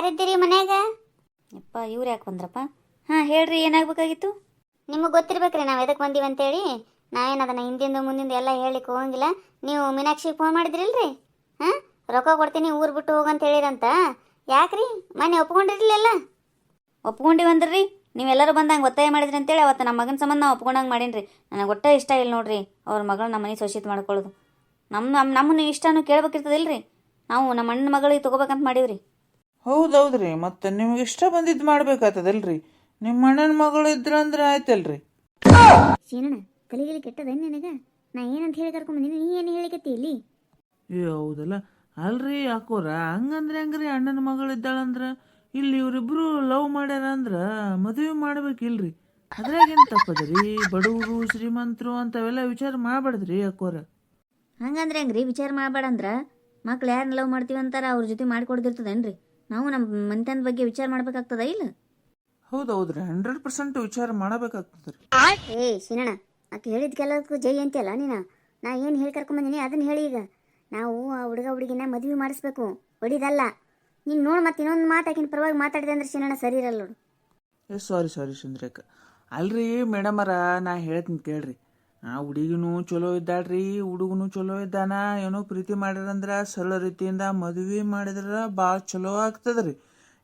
ಯಾರಿದ್ದೀರಿ ಮನ್ಯಾಗ? ಯಪ್ಪ ಇವ್ರು ಯಾಕೆ ಬಂದ್ರಪ್ಪ? ಹಾಂ ಹೇಳ್ರಿ, ಏನಾಗಬೇಕಾಗಿತ್ತು? ನಿಮಗೆ ಗೊತ್ತಿರ್ಬೇಕ್ರಿ ನಾವು ಎದಕ್ಕೆ ಬಂದೀವಿ ಅಂತೇಳಿ. ನಾವೇನು ಅದನ್ನ ಹಿಂದಿಂದ ಮುಂದಿಂದ ಎಲ್ಲ ಹೇಳಿಕ್ಕೆ ಹೋಗಂಗಿಲ್ಲ. ನೀವು ಮೀನಾಕ್ಷಿಗೆ ಫೋನ್ ಮಾಡಿದ್ರಿಲ್ರಿ? ಹಾಂ, ರೊಕ್ಕ ಕೊಡ್ತೀನಿ ಊರು ಬಿಟ್ಟು ಹೋಗಂತ ಹೇಳಿರಂತ. ಯಾಕ್ರಿ ಮೊನ್ನೆ ಒಪ್ಕೊಂಡಿರ್ಲಿಲ್ಲ? ಒಪ್ಕೊಂಡಿವಂದ್ರಿ, ನೀವೆಲ್ಲರೂ ಬಂದಂಗೆ ಒತ್ತಾಯ ಮಾಡಿದ್ರಿ ಅಂತೇಳಿ ಅವತ್ತು ನಮ್ಮ ಮಗನ ಸಂಬಂಧ ನಾವು ಒಪ್ಕೊಂಡಂಗೆ ಮಾಡೀನಿ. ನನಗೆ ಒಟ್ಟೆ ಇಷ್ಟ ಇಲ್ಲ ನೋಡ್ರಿ ಅವ್ರ ಮಗಳು ನಮ್ಮ ಮನೆ ಸೊಸಿತ್ ಮಾಡ್ಕೊಳ್ಳೋದು. ನಮ್ಮನ್ನು ಇಷ್ಟನೂ ಕೇಳ್ಬೇಕಿರ್ತದಿಲ್ರಿ. ನಾವು ನಮ್ಮ ಅಣ್ಣನ ಮಗಳಿಗೆ ತೊಗೋಬೇಕಂತ ಮಾಡೀವ್ರಿ. ಹೌದೌದ್ರಿ, ಮತ್ತೆ ನಿಮ್ಗೆ ಇಷ್ಟ ಬಂದಿದ್ದು ಮಾಡ್ಬೇಕಾಗ್ತದಲ್ರಿ. ನಿಮ್ಮ ಅಣ್ಣನ ಮಗಳು ಇದ್ರಂದ್ರೆ ಆಯ್ತಲ್ರಿ. ಶೀನಣ್ಣ ತಲೆಗಿಲಿ ಕೆಟ್ಟದ ನಿನಗೆ? ನಾ ಏನಂತ ಹೇಳಿ ಕರ್ಕೊಂಬಂದಿನಿ, ನೀ ಏನು ಹೇಳಿಕತ್ತಿ ಇಲ್ಲಿ? ಹೌದಲ್ಲ. ಅಲ್ರಿ ಯಾಕೋರ ಹಂಗಂದ್ರೆ ಹೆಂಗ್ರಿ? ಅಣ್ಣನ ಮಗಳು ಇದ್ದಾಳಂದ್ರ ಇಲ್ಲಿ ಇವ್ರಿಬ್ರು ಲವ್ ಮಾಡ್ಯಾರ ಅಂದ್ರ ಮದುವೆ ಮಾಡ್ಬೇಕಿಲ್ರಿ. ಅದ್ರಾಗೇನು ತಪ್ಪದ್ರಿ? ಬಡವರು ಶ್ರೀಮಂತರು ಅಂತವೆಲ್ಲ ವಿಚಾರ ಮಾಡ್ಬಾರ್ದ್ರಿ ಯಾಕೋರ. ಹಂಗಂದ್ರೆ ಹೆಂಗ್ರಿ ವಿಚಾರ ಮಾಡಬೇಡಂದ್ರ? ಮಕ್ಳು ಯಾರನ್ನ ಲವ್ ಮಾಡ್ತೀವಿ ಅಂತಾರ ಅವ್ರ ಜೊತೆ ಮಾಡಿಕೊಡ್ದಿರ್ತದೇನ್ರಿ? ನಾವು ನಮ್ಮ ಮನೆತನದ ಬಗ್ಗೆ ವಿಚಾರ ಮಾಡ್ಬೇಕಾಗ್ತದ ಇಲ್ಲ? ಹೌದೌದ್ರಿ, 100% ವಿಚಾರ ಮಾಡಬೇಕಾಗ್ತದ್ರಿ. ಏ ಶೀನಣ್ಣ, ಆಕೆ ಹೇಳಿದ ಕೆಲದಕ್ಕೂ ಜೈ ಅಂತೆಲ್ಲ ನೀನು. ನಾ ಏನು ಹೇಳಿ ಕರ್ಕೊಂಬಂದಿನಿ ಅದನ್ನ ಹೇಳಿ. ಈಗ ನಾವು ಆ ಹುಡುಗಿನ ಮದುವೆ ಮಾಡಿಸ್ಬೇಕು, ಹೊಡಿದಲ್ಲ. ನೀನು ನೋಡಿ ಮತ್ತೆ ಇನ್ನೊಂದು ಮಾತು ಆಕಿನ ಪರವಾಗಿ ಮಾತಾಡಿದೆ ಅಂದ್ರೆ ಶೀನಣ್ಣ ಸರಿ ಇರಲ್ಲ ನೋಡು. ಸಾರಿ ಚಂದ್ರೇಕ. ಅಲ್ರಿ ಮೇಡಮರ, ನಾ ಹೇಳ್ತೀನಿ ಕೇಳ್ರಿ. ಆ ಹುಡುಗಿನೂ ಚಲೋ ಇದ್ದಾಳ್ರಿ, ಹುಡುಗನು ಚಲೋ ಇದ್ದಾನ. ಏನೋ ಪ್ರೀತಿ ಮಾಡ್ಯಾರಂದ್ರ ಸರಳ ರೀತಿಯಿಂದ ಮದುವೆ ಮಾಡಿದ್ರ ಭಾಳ ಚಲೋ ಆಗ್ತದ್ರಿ.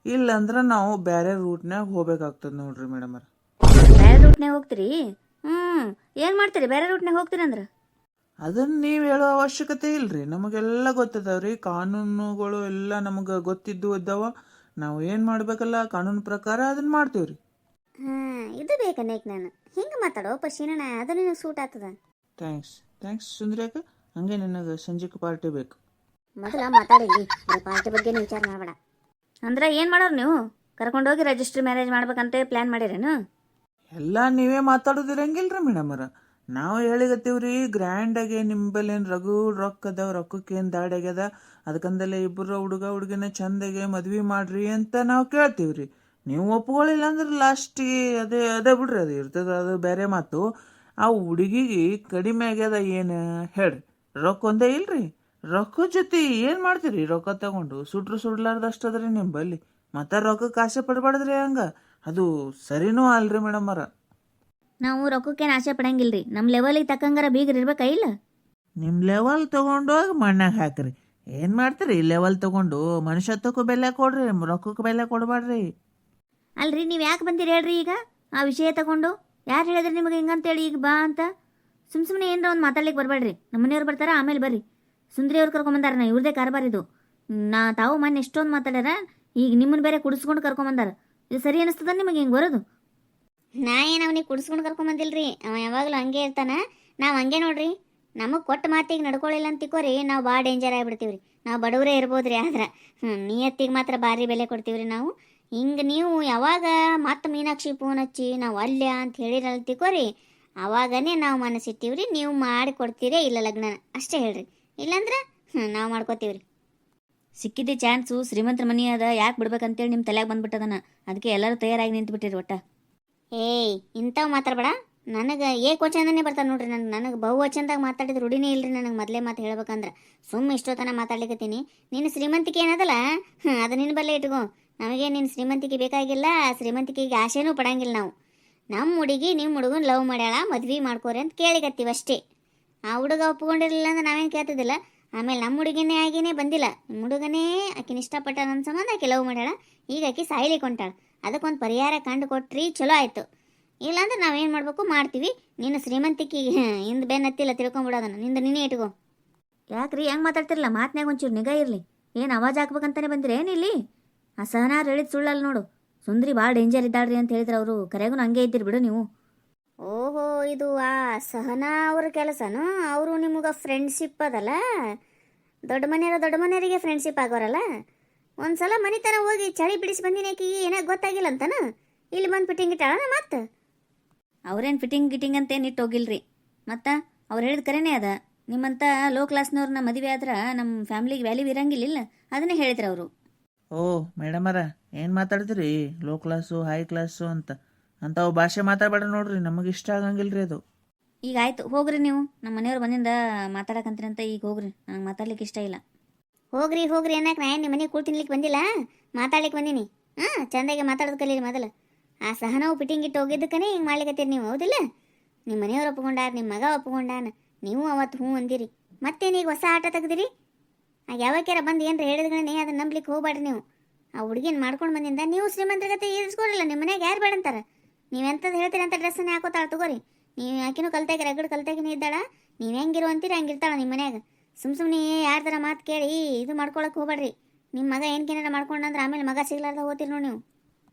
ಇಲ್ಲಂದ್ರ ನಾವು ಬೇರೆ ರೂಟ್ನಾಗ ಹೋಗ್ಬೇಕಾಗ್ತದ ನೋಡ್ರಿ ಮೇಡಮರ. ಬೇರೆ ರೂಟ್ನಾಗ ಹೋಗ್ತೀರಿ? ಏನು ಮಾಡ್ತೀರಿ ಬೇರೆ ರೂಟ್ನಾಗ ಹೋಗ್ತೀರಿ ಅಂದ್ರೆ? ಅದನ್ನ ನೀವು ಹೇಳೋ ಅವಶ್ಯಕತೆ ಇಲ್ರಿ, ನಮಗೆಲ್ಲ ಗೊತ್ತದವ್ರಿ. ಕಾನೂನುಗಳು ಎಲ್ಲ ನಮಗೆ ಗೊತ್ತಿದ್ದು ಇದ್ದಾವ. ನಾವು ಏನು ಮಾಡ್ಬೇಕಲ್ಲ ಕಾನೂನು ಪ್ರಕಾರ ಅದನ್ನ ಮಾಡ್ತೀವ್ರಿ. ಇದು ಬೇಕನ್ನೇಕ್ ನಾನು ಹಿಂಗೆ ಮಾತಾಡೋಪ್ಪ ಶೀನಣ್ಣ, ಅದು ನಿನಗೆ ಸೂಟ್ ಆಗ್ತದ. ಥ್ಯಾಂಕ್ಸ್ ಸುಂದ್ರ್ಯಾಕ. ಹಂಗೆ ನನಗೆ ಸಂಜೆಗೆ ಪಾರ್ಟಿ ಬೇಕು. ಮೊದಲ ಮಾತಾಡಿಲ್ಲಿ ಪಾರ್ಟಿ ಬಗ್ಗೆ ವಿಚಾರ ಮಾಡಬೇಡ. ಅಂದ್ರೆ ಏನು ಮಾಡೋರು ನೀವು? ಕರ್ಕೊಂಡೋಗಿ ರಿಜಿಸ್ಟ್ರಿ ಮ್ಯಾರೇಜ್ ಮಾಡ್ಬೇಕಂತ ಪ್ಲ್ಯಾನ್ ಮಾಡಿರೇನು? ಎಲ್ಲ ನೀವೇ ಮಾತಾಡೋದಿರಂಗಿಲ್ರಿ ಮೇಡಮರ. ನಾವು ಹೇಳಿಗತ್ತೀವ್ರಿ ಗ್ರ್ಯಾಂಡಾಗಿ. ನಿಂಬಲ್ಲಿ ಏನು ರೊಕ್ಕ ಅದಾವ, ರೊಕ್ಕಕ್ಕೇನು ದಾಡಿ ಆಗ್ಯದ, ಅದಕ್ಕಂದಲೇ ಇಬ್ಬರು ಹುಡುಗ ಹುಡುಗಿನ ಚಂದಾಗೆ ಮದ್ವೆ ಮಾಡ್ರಿ ಅಂತ ನಾವು ಕೇಳ್ತೀವ್ರಿ. ನೀವು ಒಪ್ಕೊಳ್ಳಿಲ್ಲ ಅಂದ್ರೆ ಲಾಸ್ಟಿಗೆ ಅದೇ ಬಿಡ್ರಿ, ಅದು ಇರ್ತದ, ಅದು ಬೇರೆ ಮಾತು. ಆ ಹುಡುಗಿಗೆ ಕಡಿಮೆ ಆಗ್ಯದ ಏನು ಹೇಳ್ರಿ? ರೊಕ್ಕ ಒಂದೇ ಇಲ್ರಿ. ರೊಕ್ಕದ ಜೊತೆ ಏನು ಮಾಡ್ತೀರಿ? ರೊಕ್ಕ ತಗೊಂಡು ಸುಡ್ಲಾರ್ದಷ್ಟದ್ರಿ ನಿಂಬಲ್ಲಿ. ಮತ್ತೆ ರೊಕ್ಕಕ್ಕೆ ಆಸೆ ಪಡ್ಬಾರ್ದ್ರಿ. ಹಂಗ ಅದು ಸರಿನೂ ಅಲ್ರಿ ಮೇಡಮರ. ನಾವು ರೊಕ್ಕಕ್ಕೇನು ಆಸೆ ಪಡಂಗಿಲ್ರಿ. ನಮ್ಮ ಲೆವೆಲಿಗೆ ತಕ್ಕಂಗಾರ ಬೀಗ್ರ ಇರ್ಬೇಕಾ ಇಲ್ಲ? ನಿಮ್ಮ ಲೆವೆಲ್ ತೊಗೊಂಡೋಗಿ ಮಣ್ಣಾಗ ಹಾಕ್ರಿ. ಏನು ಮಾಡ್ತೀರಿ? ಲೆವೆಲ್ ತೊಗೊಂಡು ಮನುಷ್ಯತ್ವಕ್ಕೂ ಬೆಲೆ ಕೊಡ್ರಿ, ರೊಕ್ಕಕ್ಕೆ ಬೆಲೆ ಕೊಡಬೇಡ್ರಿ. ಅಲ್ರಿ ನೀವು ಯಾಕೆ ಬಂದಿರಿ ಹೇಳ್ರಿ ಈಗ ಆ ವಿಷಯ ತಗೊಂಡು? ಯಾರು ಹೇಳಿದ್ರಿ ನಿಮಗೆ ಹಿಂಗಂತೇಳಿ ಈಗ ಬಾ ಅಂತ? ಸುಮ್ಮನೆ ಏನರ ಒಂದು ಮಾತಾಡ್ಲಿಕ್ಕೆ ಬರಬೇಡ್ರಿ. ನಮ್ಮ ಮನೆಯವ್ರು ಬರ್ತಾರ, ಆಮೇಲೆ ಬರ್ರಿ. ಸುಂದ್ರಿ ಅವ್ರು ಕರ್ಕೊಂಬಂದಾರ, ನಾ ಇವ್ರದೇ ಕಾರ್ಬಾರ್ ಇದು. ತಾವು ಮೊನ್ನೆ ಎಷ್ಟೊಂದು ಮಾತಾಡ್ಯಾರ, ಈಗ ನಿಮ್ಮನ್ನು ಬೇರೆ ಕುಡಿಸ್ಕೊಂಡು ಕರ್ಕೊಂಬಂದಾರ. ಇದು ಸರಿ ಅನಿಸ್ತದ ನಿಮಗೆ ಹಿಂಗೆ ಬರೋದು? ನಾ ಏನು ಅವನಿಗೆ ಕುಡಿಸ್ಕೊಂಡು ಕರ್ಕೊಂಬಂದಿಲ್ರಿ. ಅವ ಯಾವಾಗಲೂ ಹಂಗೆ ಇರ್ತಾನ. ನಾವು ಹಂಗೆ ನೋಡ್ರಿ. ನಮಗೆ ಕೊಟ್ಟ ಮಾತಿಗೆ ನಡ್ಕೊಳ್ಳಿಲ್ಲ ಅಂತ ತಿಕ್ಕೋರಿ, ನಾವು ಭಾಳ ಡೇಂಜರ್ ಆಗಿಬಿಡ್ತೀವ್ರಿ. ನಾವು ಬಡವರೇ ಇರ್ಬೋದ್ರಿ, ಆದ್ರೆ ನಿಯತ್ತಿಗೆ ಮಾತ್ರ ಭಾರಿ ಬೆಲೆ ಕೊಡ್ತೀವ್ರಿ ನಾವು. ಹಿಂಗೆ ನೀವು ಯಾವಾಗ ಮತ್ತೆ ಮೀನಾಕ್ಷಿ ಫೋನ್ ಹಚ್ಚಿ ನಾವು ಅಲ್ಯ ಅಂತ ಹೇಳಿರಲ್ಲ ತಿಕ್ಕೋರಿ, ಅವಾಗನೇ ನಾವು ಮನಸ್ಸಿಟ್ಟಿವ್ರಿ. ನೀವು ಮಾಡಿ ಕೊಡ್ತೀರಿ ಇಲ್ಲ ಲಗ್ನ ಅಷ್ಟೇ ಹೇಳ್ರಿ. ಇಲ್ಲಾಂದ್ರೆ ನಾವು ಮಾಡ್ಕೋತೀವ್ರಿ. ಸಿಕ್ಕಿದ್ದೆ ಚಾನ್ಸು, ಶ್ರೀಮಂತರ ಮನಿ ಅದ, ಯಾಕೆ ಬಿಡ್ಬೇಕಂತೇಳಿ ನಿಮ್ಮ ತಲೆಯಾಗ ಬಂದ್ಬಿಟ್ಟದನ. ಅದಕ್ಕೆ ಎಲ್ಲರೂ ತಯಾರಾಗಿ ನಿಂತ್ಬಿಟ್ಟಿರಿ ಒಟ್ಟ. ಏಯ್ ಇಂಥವು ಮಾತಾಡ್ಬೇಡ. ನನಗೆ ಏಕವಚನನೇ ಬರ್ತಾನೆ ನೋಡ್ರಿ. ನನಗೆ ಬಹುವಚನದಾಗ ಮಾತಾಡಿದ ರೂಢಿನೇ ಇಲ್ರಿ. ನನಗೆ ಮೊದಲೇ ಮಾತು ಹೇಳ್ಬೇಕಂದ್ರೆ ಇಷ್ಟೊತ್ತನ ಮಾತಾಡ್ಲಿಕತ್ತೀನಿ. ನೀನು ಶ್ರೀಮಂತಿಕೆ ಏನದಲ್ಲ, ಅದು ನಿನ್ನ ಬಲ್ಲೆ ಇಟ್ಕೋ. ನಮಗೆ ನಿನ್ನ ಶ್ರೀಮಂತಿಕೆ ಬೇಕಾಗಿಲ್ಲ, ಶ್ರೀಮಂತಿಕೆಗೆ ಆಸೆನೂ ಪಡಂಗಿಲ್ಲ ನಾವು. ನಮ್ಮ ಹುಡುಗಿ ನಿಮ್ಮ ಹುಡುಗನ ಲವ್ ಮಾಡ್ಯಾಳ, ಮದ್ವೆ ಮಾಡ್ಕೋರಿ ಅಂತ ಕೇಳಿಕತ್ತೀವಿ ಅಷ್ಟೇ. ಆ ಹುಡುಗ ಒಪ್ಕೊಂಡಿರಲಿಲ್ಲ ಅಂದ್ರೆ ನಾವೇನು ಕೇಳ್ತಿದ್ದಿಲ್ಲ. ಆಮೇಲೆ ನಮ್ಮ ಹುಡುಗಿನೇ ಆಗಿನೇ ಬಂದಿಲ್ಲ, ನಿಮ್ಮ ಹುಡುಗನೇ ಆಕಿನ ಇಷ್ಟಪಟ್ಟ ನನ್ನ ಸಂಬಂಧ ಆಕೆ ಲವ್ ಮಾಡ್ಯಾಳ. ಈಗ ಆಕೆ ಸಾಯ್ಲಿಕ್ಕೆ ಹೊಂಟಾಳ. ಅದಕ್ಕೊಂದು ಪರಿಹಾರ ಕಂಡು ಕೊಟ್ರಿ ಚಲೋ ಆಯಿತು. ಇಲ್ಲಾಂದ್ರೆ ನಾವೇನು ಮಾಡಬೇಕು ಮಾಡ್ತೀವಿ. ನೀನು ಶ್ರೀಮಂತಿಕೆಗೆ ಹಿಂದೆ ಬೆನ್ನತ್ತಿಲ್ಲ, ತಿಳ್ಕೊಂಬಿಡೋದನ್ನು. ನಿಂದು ನೀನೇ ಇಟ್ಕೋ. ಯಾಕ್ರಿ ಹೆಂಗೆ ಮಾತಾಡ್ತಿರಲ್ಲ? ಮಾತನ್ಯಾಗ ಒಂಚೂರು ನಿಗಾ ಇರಲಿ. ಏನು ಅವಾಜ್ ಹಾಕ್ಬೇಕಂತಾನೆ ಬಂದಿರಿ ಏನಿಲ್ಲಿ? ಆ ಸಹನಾರ್ ಹೇಳಿದ್ ಸುಳ್ಳಲ್ಲ ನೋಡು. ಸುಂದ್ರಿ ಭಾಳ ಡೇಂಜರ್ ಇದ್ದಾಳ್ರಿ ಅಂತ ಹೇಳಿದ್ರು ಅವರು. ಕರೆಗೂ ಹಂಗೆ ಇದ್ದೀರಿ ಬಿಡು ನೀವು. ಓಹೋ, ಇದು ಆ ಸಹನಾ ಅವ್ರ ಕೆಲಸನೂ? ಅವರು ನಿಮಗೆ ಫ್ರೆಂಡ್ಶಿಪ್ ಅದಲ್ಲ, ದೊಡ್ಡ ಮನೆಯವರಿಗೆ ಫ್ರೆಂಡ್ಶಿಪ್ ಆಗೋರಲ್ಲ. ಒಂದು ಸಲ ಮನೆತನ ಹೋಗಿ ಚಳಿ ಬಿಡಿಸಿ ಬಂದಿನಿ, ಆಕಿಗೆ ಏನಾಗ ಗೊತ್ತಾಗಿಲ್ಲ ಅಂತನ ಇಲ್ಲಿ ಬಂದು ಫಿಟ್ಟಿಂಗ್ ಇಟ್ಟಾಳ ಮತ್ತೆ. ಅವ್ರೇನು ಗಿಟಿಂಗ್ ಅಂತ ಏನು ಹೋಗಿಲ್ರಿ. ಮತ್ತು ಅವ್ರು ಹೇಳಿದ ಕರೆನೇ ಅದ. ನಿಮ್ಮಂಥ ಲೋ ಕ್ಲಾಸ್ನವ್ರನ್ನ ಮದುವೆ ಆದ್ರೆ ನಮ್ಮ ಫ್ಯಾಮ್ಲಿಗೆ ವ್ಯಾಲ್ಯೂ ಇರಂಗಿಲ್ಲ, ಅದನ್ನೇ ಹೇಳಿದ್ರು ಅವರು. ಓ ಮೇಡಮರ, ಏನು ಮಾತಾಡ್ತೀರಿ? ಲೋ ಕ್ಲಾಸು ಹೈ ಕ್ಲಾಸು ಅಂಥವು ಭಾಷೆ ಮಾತಾಡಬೇಡ ನೋಡ್ರಿ, ನಮಗೆ ಇಷ್ಟ ಆಗಂಗಿಲ್ರಿ ಅದು. ಈಗ ಆಯ್ತು ಹೋಗ್ರಿ ನೀವು. ನಮ್ಮ ಮನೆಯವ್ರು ಬಂದಿಂದ ಮಾತಾಡಕಂತೀರಿ ಅಂತ ಈಗ ಹೋಗ್ರಿ. ನಂಗೆ ಮಾತಾಡ್ಲಿಕ್ಕೆ ಇಷ್ಟ ಇಲ್ಲ. ಹೋಗ್ರಿ ಹೋಗ್ರಿ ಅನ್ನಕ್ಕೆ ನಾ ಏನು ನಿಮ್ಮ ಮನೆಗೆ ಕೂಳ್ ತಿನ್ಲಿಕ್ಕೆ ಬಂದಿಲ್ಲ, ಮಾತಾಡ್ಲಿಕ್ಕೆ ಬಂದೀನಿ. ಹಾಂ, ಚಂದಾಗೆ ಮಾತಾಡೋದು ಕಲೀರಿ ಮೊದಲು. ಆ ಸಹನವು ಫಿಟ್ಟಿಂಗ್ ಇಟ್ಟು ಹೋಗಿದ್ದಕ್ಕನೇ ಹಿಂಗೆ ಮಾಡ್ಲಿಕ್ಕತ್ತೀರಿ ನೀವು, ಹೌದಿಲ್ಲ? ನಿಮ್ಮ ಮನೆಯವ್ರು ಒಪ್ಕೊಂಡಾರ, ನಿಮ್ಮ ಮಗ ಒಪ್ಕೊಂಡಾನ, ನೀವು ಅವತ್ತು ಹ್ಞೂ ಅಂದಿರಿ. ಮತ್ತೇನೀಗ ಹೊಸ ಆಟ ತೆಗ್ದಿರಿ? ಆಗ ಯಾವಾಗ್ಯಾರ ಬಂದು ಏನ್ರ ಹೇಳಿದ್ಗಳೇ ಅದನ್ನ ನಂಬ್ಲಿಕ್ಕೆ ಹೋಗ್ಬೇಡ್ರಿ ನೀವು. ಆ ಹುಡುಗಿನ ಮಾಡ್ಕೊಂಡು ಬಂದಿಂದ ನೀವು ಶ್ರೀಮಂತರ ಗತೆ ಇರಿಸ್ಕೊಡಿಲ್ಲ. ನಿಮ್ಮ ಮನ್ಯಾಗ ಯಾರು ಬೇಡಂತಾರ? ನೀವು ಎಂಥದ್ದು ಹೇಳ್ತೀರಿ ಅಂತ ಡ್ರೆಸ್ಸನ್ನ ಹಾಕೋತಾಳ ತಗೋರಿ. ನೀವು ಆಕಿನೂ ಕಲ್ತಾಗಿ ರಗಡ್ ಕಲ್ತಾಗಿನೇ ಇದ್ದಾಳ. ನೀವು ಹೆಂಗಿರು ಅಂತೀರಿ ಹಂಗಿರ್ತಾಳ ನಿಮ್ಮ ಮನ್ಯಾಗ. ಸುಮ್ಮನೆ ಯಾರ ಥರ ಮಾತು ಕೇಳಿ ಇದು ಮಾಡ್ಕೊಳಕ್ಕೆ ಹೋಗ್ಬೇಡ್ರಿ. ನಿಮ್ಮ ಮಗ ಏನ್ಕೇನಾರ ಮಾಡ್ಕೊಂಡಂದ್ರೆ ಆಮೇಲೆ ಮಗ ಸಿಗ್ಲಾರ್ದ ಹೋಗ್ತೀರಿ ನೋಡಿ ನೀವು.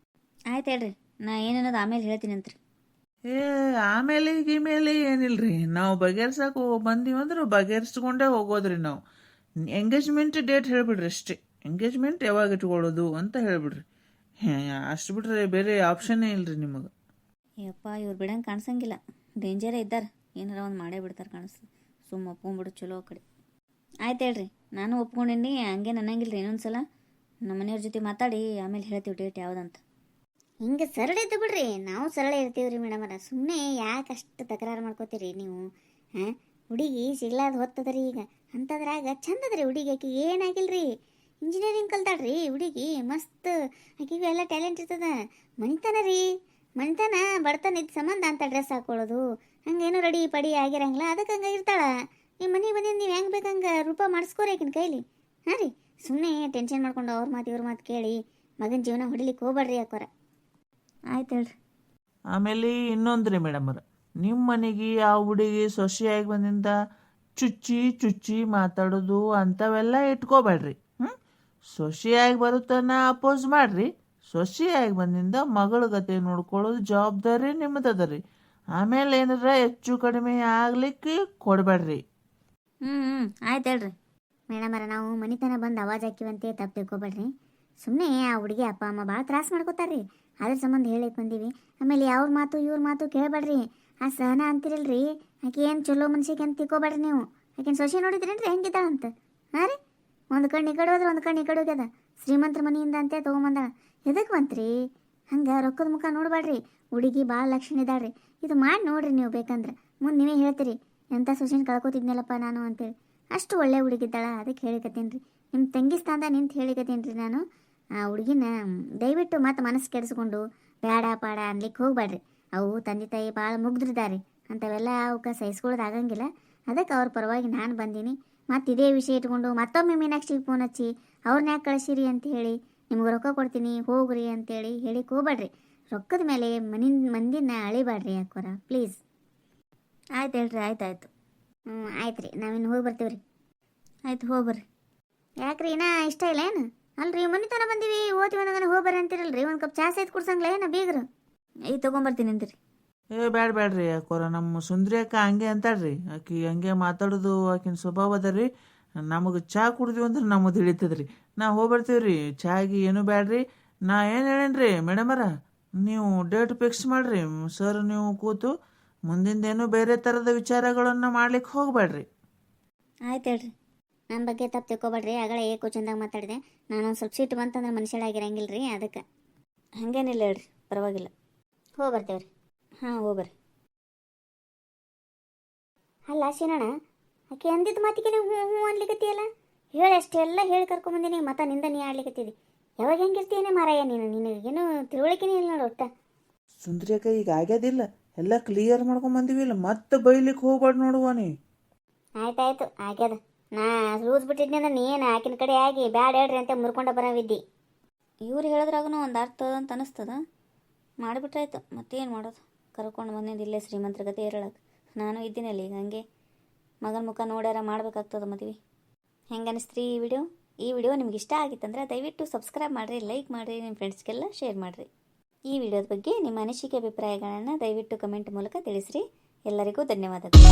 ಆಯ್ತು ಹೇಳ್ರಿ, ನಾ ಏನನ್ನೋದು ಆಮೇಲೆ ಹೇಳ್ತೀನಿ ಅಂತ್ರಿ. ಏ ಆಮೇಲೆ ಗೀಮೇಲೆ ಏನಿಲ್ರಿ, ನಾವು ಬಗೆಹರ್ಸಕ್ಕೆ ಬಂದೀವಂದ್ರೆ ಬಗೆಹರಿಸ್ಕೊಂಡೇ ಹೋಗೋದ್ರಿ. ನಾವು ಎಂಗೇಜ್ಮೆಂಟ್ ಡೇಟ್ ಹೇಳಿಬಿಡ್ರಿ ಅಷ್ಟೇ. ಎಂಗೇಜ್ಮೆಂಟ್ ಯಾವಾಗ ಇಟ್ಕೊಳ್ಳೋದು ಅಂತ ಹೇಳಿಬಿಡ್ರಿ. ಅಷ್ಟು ಬಿಟ್ರೆ ಬೇರೆ ಆಪ್ಷನ್ನೇ ಇಲ್ರಿ ನಿಮಗೆ. ಯಪ್ಪ, ಇವ್ರು ಬಿಡಂಗೆ ಕಾಣಿಸಂಗಿಲ್ಲ, ಡೇಂಜರೇ ಇದ್ದಾರೆ. ಏನಾರ ಒಂದು ಮಾಡೇ ಬಿಡ್ತಾರೆ ಕಾಣಿಸ್ತದೆ. ಸುಮ್ಮ ಒಪ್ಕೊಂಡ್ಬಿಡು ಚಲೋ ಆ ಕಡೆ. ಆಯ್ತು ಹೇಳ್ರಿ, ನಾನು ಒಪ್ಕೊಂಡಿನಿ. ಹಂಗೆ ಅನ್ನಂಗಿಲ್ಲ ರೀ. ಇನ್ನೊಂದ್ಸಲ ನಮ್ಮ ಮನೆಯವ್ರ ಜೊತೆ ಮಾತಾಡಿ ಆಮೇಲೆ ಹೇಳ್ತೀವಿ ಡೇಟ್ ಯಾವುದಂತ. ಹಿಂಗೆ ಸರಳ ಇದ್ದು ಬಿಡ್ರಿ, ನಾವು ಸರಳ ಇರ್ತೀವಿ ರೀ ಮೇಡಮರ. ಸುಮ್ಮನೆ ಯಾಕೆ ಅಷ್ಟು ತಕರಾರು ಮಾಡ್ಕೋತೀರಿ ನೀವು? ಹಾಂ, ಹುಡುಗಿ ಸಿಗ್ಲಾರ್ದು ಹೊತ್ತದ್ರಿ ಈಗ. ಅಂಥದ್ರಾಗ ಚಂದದ್ರಿ ಹುಡುಗಿ. ಆಕೆ ಏನಾಗಿಲ್ರಿ, ಇಂಜಿನಿಯರಿಂಗ್ ಕಲ್ತಾಳ್ರಿ ಹುಡುಗಿ. ಮಸ್ತ್, ಆಕೆಗೂ ಎಲ್ಲ ಟ್ಯಾಲೆಂಟ್ ಇರ್ತದ. ಮನಿತನ ರೀ, ಮನಿತನ ಬಡತನ ಇದ್ದ ಸಂಬಂಧ ಅಂತ ಡ್ರೆಸ್ ಹಾಕೊಳ್ಳೋದು, ಹಂಗೇನೋ ರೆಡಿ ಪಡಿ ಆಗಿರಂಗಿಲ್ಲ, ಅದಕ್ಕೆ ಹಂಗೆ ಇರ್ತಾಳ. ನಿಮ್ಮ ಮನೆಗೆ ಬಂದಿದ್ದು ನೀವು ಹೆಂಗೆ ಬೇಕಂಗೆ ರೂಪ ಮಾಡಿಸ್ಕೋರಿ ಆಕಿನ ಕೈಲಿ. ಹಾಂ ರೀ, ಸುಮ್ಮನೆ ಟೆನ್ಷನ್ ಮಾಡ್ಕೊಂಡು ಅವ್ರ ಮಾತು ಇವ್ರ ಮಾತು ಕೇಳಿ ಮಗನ ಜೀವನ ಹೊಡಿಲಿಕ್ಕೆ ಹೋಗ್ಬೇಡ್ರಿ ಯಾಕೋರ. ಆಯ್ತು ಹೇಳ್ರಿ. ಆಮೇಲೆ ಇನ್ನೊಂದ್ರಿ ಮೇಡಮರ, ನಿಮ್ಮ ಮನೆಗೆ ಆ ಹುಡುಗಿ ಸೊಸೆಯಾಗಿ ಬಂದಿಂದ ಚುಚ್ಚಿ ಚುಚ್ಚಿ ಮಾತಾಡೋದು ಅಂಥವೆಲ್ಲ ಇಟ್ಕೋಬೇಡ್ರಿ. ಸೊಸೆಯಾಗಿ ಬರುತ್ತಾನ ಅಪೋಸ್ ಮಾಡ್ರಿ. ಸೊಸೆಯಾಗಿ ಬಂದಿಂದ ಮಗಳ ಗತೆ ನೋಡ್ಕೊಳ್ಳೋದು ಜವಾಬ್ದಾರಿ ನಿಮ್ಮದದ ರೀ. ಆಮೇಲೆ ಏನಾರ ಹೆಚ್ಚು ಕಡಿಮೆ ಆಗ್ಲಿಕ್ಕೆ ಕೊಡಬೇಡ್ರಿ. ಆಯ್ತು ಹೇಳ್ರಿ. ಮೇಡಮರ, ನಾವು ಮನಿತನ ಬಂದು ಅವಾಜ್ ಹಾಕಿವಂತೆ ತಪ್ಪು ತಿಳ್ಕೊಬೇಡ್ರಿ. ಸುಮ್ಮನೆ ಆ ಹುಡುಗಿ ಅಪ್ಪ ಅಮ್ಮ ಭಾಳ ತ್ರಾಸ ಮಾಡ್ಕೋತಾರ್ರಿ. ಅದ್ರ ಸಂಬಂಧ ಹೇಳಕ್ಕೆ ಬಂದೀವಿ. ಆಮೇಲೆ ಅವ್ರ ಮಾತು ಇವ್ರ ಮಾತು ಕೇಳಬೇಡ್ರಿ. ಆ ಸಹನ ಅಂತಿರಲ್ರಿ, ಆಕೆ ಏನು ಚಲೋ ಮನ್ಸಿಗೆ ಅಂತ ತಿಳ್ಕೊಬೇಡ್ರಿ ನೀವು. ಆಕೆನ ಸೊಸೆ ನೋಡಿದ್ರೇನ್ರಿ ಹೆಂಗಿದ್ದಾಳ ಅಂತ? ಹಾಂ ರೀ, ಒಂದು ಕಣ್ಣು ಈ ಕಡೆ ಹೋದ್ರೆ ಒಂದು ಕಣ್ಣು ಈ ಕಡೆ ಹೋಗ್ಯದ. ಶ್ರೀಮಂತರ ಮನೆಯಿಂದ ಅಂತೆ ತೊಗೊಂಬಂದಾಳ. ಎದಕ್ಕೆ ಬಂತ್ರಿ ಹಂಗೆ? ರೊಕ್ಕದ ಮುಖ ನೋಡಬೇಡ್ರಿ. ಹುಡುಗಿ ಭಾಳ ಲಕ್ಷಣ ಇದ್ದಾಳ್ರಿ. ಇದು ಮಾಡಿ ನೋಡ್ರಿ ನೀವು ಬೇಕಂದ್ರೆ. ಮುಂದೆ ನೀವೇ ಹೇಳ್ತೀರಿ, ಎಂಥ ಸೊಸೆನ ಕಳ್ಕೊತಿದ್ನಲ್ಲಪ್ಪ ನಾನು ಅಂತೇಳಿ. ಅಷ್ಟು ಒಳ್ಳೆ ಹುಡುಗಿದ್ದಾಳ, ಅದಕ್ಕೆ ಹೇಳಿಕತ್ತೀನಿ ರೀ. ನಿಮ್ಮ ತಂಗಿ ಸ್ಥಾನದ ನಿಂತು ಹೇಳಿಕತ್ತೀನಿ ರೀ ನಾನು. ಆ ಹುಡುಗಿನ ದಯವಿಟ್ಟು ಮತ್ತೆ ಮನಸ್ಸು ಕೆಡಿಸ್ಕೊಂಡು ಬೇಡ ಪಾಡ ಅನ್ಲಿಕ್ಕೆ ಹೋಗ್ಬೇಡ್ರಿ. ಅವು ತಂದೆ ತಾಯಿ ಭಾಳ ಮುಗ್ದಿರ್ತಾರೆ, ಅಂಥವೆಲ್ಲ ಅವಕ್ಕೆ ಸಹಿಸ್ಕೊಳ್ಳೋದು ಆಗಂಗಿಲ್ಲ. ಅದಕ್ಕೆ ಅವ್ರ ಪರವಾಗಿ ನಾನು ಬಂದೀನಿ. ಮತ್ತು ಇದೇ ವಿಷಯ ಇಟ್ಕೊಂಡು ಮತ್ತೊಮ್ಮೆ ಮೀನಾಕ್ಷಿಗೆ ಫೋನ್ ಹಚ್ಚಿ ಅವ್ರನ್ನ ಯಾಕೆ ಕಳಿಸಿರಿ ಅಂತ ಹೇಳಿ ನಿಮ್ಗೆ ರೊಕ್ಕ ಕೊಡ್ತೀನಿ ಹೋಗ್ರಿ ಅಂತೇಳಿ ಹೇಳಿಕ್ಕೆ ಹೋಗ್ಬೇಡ್ರಿ. ರೊಕ್ಕದ ಮೇಲೆ ಮಂದಿನ ಅಳಿಬೇಡ್ರಿ ಯಾಕೋರ, ಪ್ಲೀಸ್. ಆಯ್ತು ಹೇಳ್ರಿ. ಆಯ್ತು. ಆಯ್ತು ರೀ, ನಾವಿನ್ನು ಹೋಗಿ ಬರ್ತೀವಿ ರೀ. ಆಯ್ತು, ಹೋಗ್ಬರ್ರಿ. ಯಾಕ್ರಿ ಇನ್ನೂ ಇಷ್ಟ ಇಲ್ಲ ಏನು? ಅಲ್ರಿ, ಮನಿತನ ಬಂದೀವಿ, ಓದ್ತೀವಿ ಅಂದಾಗ ಹೋಗ್ಬರ್ರಿ ಅಂತಿರಲ್ರಿ. ಒಂದು ಕಪ್ ಚಾ ಸಹಿತ ಕುಡ್ಸಂಗ್ಲ ಏನ ಬೀಗ್ರು? ತೊಗೊಂಬರ್ತೀನಿ ಅಂತೀರಿ. ಬ್ಯಾಡ್ರಿ ಯಾಕೋರ, ನಮ್ಮ ಸುಂದ್ರಿ ಅಕ್ಕ ಹಂಗೆ ಅಂತಾಳ್ರಿ. ಆಕಿ ಹಂಗೆ ಮಾತಾಡೋದು ಆಕಿನ ಸ್ವಭಾವ ಅದ ರೀ. ನಮಗೆ ಚಹಾ ಕುಡಿದ್ವಿ ಅಂದ್ರೆ ನಮಗೆ ತಿಳಿತದ್ರಿ. ನಾ ಹೋಗ್ಬರ್ತೀವಿ ರೀ. ಚಾಗಿ ಏನು ಬ್ಯಾಡ್ರಿ. ನಾ ಏನು ಹೇಳೇನ್ರಿ ಮೇಡಮರ, ನೀವು ಡೇಟ್ ಫಿಕ್ಸ್ ಮಾಡಿರಿ ಸರ್. ನೀವು ಕೂತು ಮುಂದಿಂದೇನು ಬೇರೆ ಥರದ ವಿಚಾರಗಳನ್ನು ಮಾಡ್ಲಿಕ್ಕೆ ಹೋಗ್ಬೇಡ್ರಿ. ಆಯ್ತು ಹೇಳ್ರಿ. ನನ್ನ ಬಗ್ಗೆ ತಪ್ಪು ತಿಳ್ಕೊಬೇಡ್ರಿ. ಆಗಲೇ ಚಂದಾಗ ಮಾತಾಡಿದೆ ನಾನು. ಒಂದು ಸ್ವಲ್ಪ ಸಿಟ್ಟು ಬಂತಂದ್ರೆ ಮನುಷ್ಯಳಾಗಿರಂಗಿಲ್ಲ ರೀ, ಅದಕ್ಕೆ. ಹಾಗೇನಿಲ್ಲ ಹೇಳ್ರಿ, ಪರವಾಗಿಲ್ಲ. ಹೋಗಿ ಬರ್ತೇವ್ರಿ. ಹಾಂ, ಹೋಗ್ಬರ್ರಿ. ಅಲ್ಲ ಶಿನಣ್ಣ, ಆಕೆ ಅಂದಿದ್ದು ಮಾತಿಗೆ ನೀವು ಹ್ಞೂ ಹ್ಞೂ ಅನ್ಲಿಕತ್ತೀಯಲ್ಲ? ಹೇಳಿ ಅಷ್ಟೆಲ್ಲ ಹೇಳಿ ಕರ್ಕೊಂಬಂದಿನಿ, ಮತ ನಿಂದ ನೀ ಆಡ್ಲಿಕತ್ತಿದ್ದಿ. ಯಾವಾಗ ಹೆಂಗಿರ್ತೀಯನೇ ಮಾರಾಯ ನೀನು? ನಿನಗೇನು ತಿಳುವಳಿಕೆನೇ ಇಲ್ಲ ನೋಡು ಒಟ್ಟ. ಸುಂದ್ರಿ ಅಕ್ಕ, ಈಗ ಆಗ್ಯದಿಲ್ಲ, ಎಲ್ಲ ಕ್ಲಿಯರ್ ಮಾಡ್ಕೊಂಬಂದಿವಿಲ್ಲ, ಮತ್ತೆ ಬೈಲಿಕ್ಕೆ ಹೋಗ್ಬಾರ್ದು ನೋಡುವ ನೀ. ಆಯ್ತಾಯ್ತು, ಆಗ್ಯದ. ನಾ ಲೂಸ್ ಬಿಟ್ಟಿದ್ನಿ ಅಂದ್ರೆ ನೀನು ಆಕಿನ ಕಡೆ ಆಗಿ ಬ್ಯಾಡ ಹೇಳ್ರಿ ಅಂತ ಮುರ್ಕೊಂಡ ಬರವಿದ್ದಿ. ಇವ್ರು ಹೇಳಿದ್ರಾಗೂ ಒಂದು ಅರ್ಥ ಅಂತ ಅನಿಸ್ತದ. ಮಾಡಿಬಿಟ್ರಾಯ್ತು, ಮತ್ತೇನು ಮಾಡೋದು? ಕರ್ಕೊಂಡು ಬಂದಿದ್ದು ಇಲ್ಲೇ ಶ್ರೀಮಂತರ ಗತೆ ಇರಳಕ್ಕೆ. ನಾನು ಇದ್ದೀನಲ್ಲಿ ಈಗ ಹಂಗೆ ಮಗನ ಮುಖ ನೋಡ್ಯಾರ ಮಾಡಬೇಕಾಗ್ತದೆ ಮದುವೆ. ಹೆಂಗೆ ಅನಿಸ್ತ್ರಿ ಈ ವಿಡಿಯೋ? ಈ ವಿಡಿಯೋ ನಿಮ್ಗೆ ಇಷ್ಟ ಆಗಿತ್ತಂದ್ರೆ ದಯವಿಟ್ಟು ಸಬ್ಸ್ಕ್ರೈಬ್ ಮಾಡಿರಿ, ಲೈಕ್ ಮಾಡಿರಿ, ನಿಮ್ಮ ಫ್ರೆಂಡ್ಸ್ಗೆಲ್ಲ ಶೇರ್ ಮಾಡಿರಿ. ಈ ವಿಡಿಯೋದ ಬಗ್ಗೆ ನಿಮ್ಮ ಅನಿಸಿಕೆ ಅಭಿಪ್ರಾಯಗಳನ್ನು ದಯವಿಟ್ಟು ಕಮೆಂಟ್ ಮೂಲಕ ತಿಳಿಸ್ರಿ. ಎಲ್ಲರಿಗೂ ಧನ್ಯವಾದಗಳು.